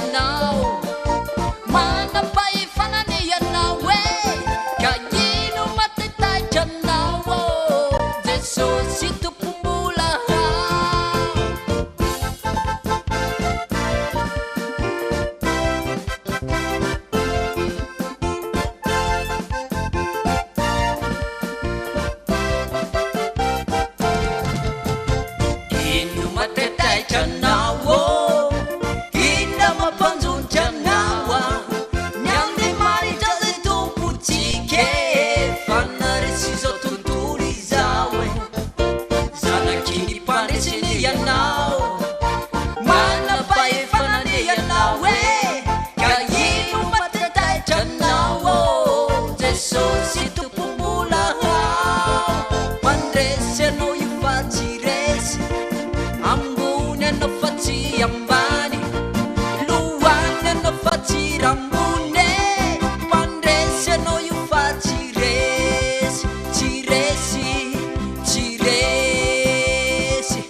ianao, manam-pahefanana ianao ka ino matahitaitra anao Jesosy tompom-bola. Ino matahitaitra anao, ino mampanjotra anao, ny Andriamanitra zay tompontsika fanaritsy izao tontolo izao zanak'iny mpandresiny ianao, manam-pahefanana ianao ka ino matahitaitra anao Jesosy tompom-bola. Mandresy anao io fa tsy resy, ambony anao fa tsy ambany, lohany anao fa tsy rambony, mandresy anao io fa tsy resy, tsy resy, tsy resy.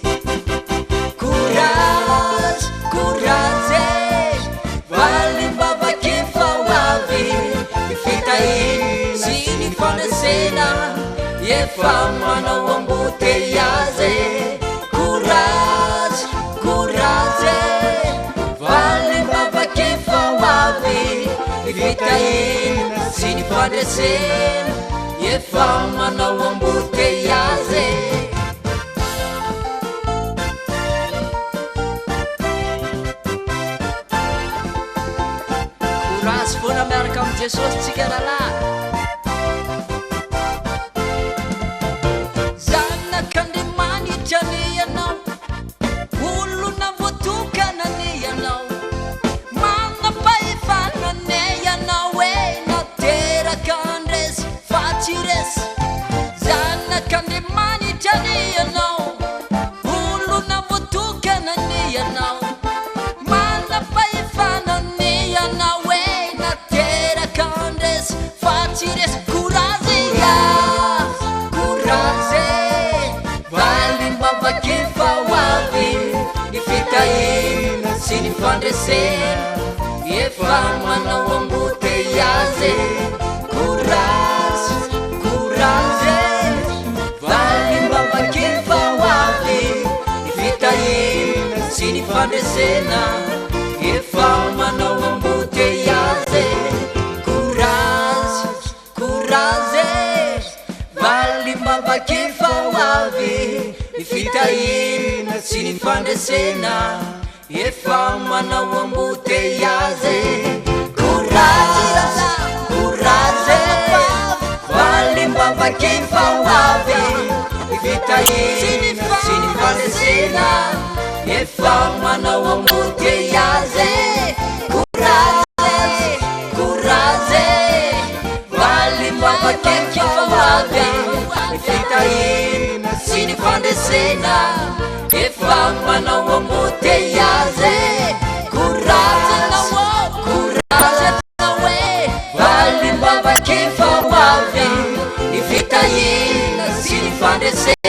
Courage, courage, valimbavaka efa ho avy, ny fitahiny sy ny fandresena efa manao embouteillage. Courage, courage, valimbavaka efa ho avy, ny fitahiny sy ny fandresena efa manao embouteillage. Courage foana miaraka amin'ny Jesosy tsika rahalahy. Zanak'Andriamanitra ny ianao, olona voatokana ny ianao, manam-pahefanana ianao nateraka andresy fa tsy resy. Zanak'Andriamanitra ny ianao, olona voatokana ny ianao, manam-pahefanana ianao nateraka andresy fa tsy resy. Courage ya, courage, valimbavaka efa ho avy, ny fitahina sy ny fandresena efa manao embouteillage. Courage, courage, valimbavaka efa ho avy, ny fitahina sy ny fandresena efa manao embouteillage. Courage, courage, valimbavaka efa ho avy, ny fitahina sy ny fandresena efa manao embouteillage. Courage, courage, valimbavaka efa ho avy, ny fitahina sy ny fandresena efa manao embouteillage. Courage, courage, valimbavaka efa ho avy, ny fitahina sy ny fandresena efa manao embouteillage. Courage, courage, valimbavaka efa ho avy, ny fitahina sy ny fandresena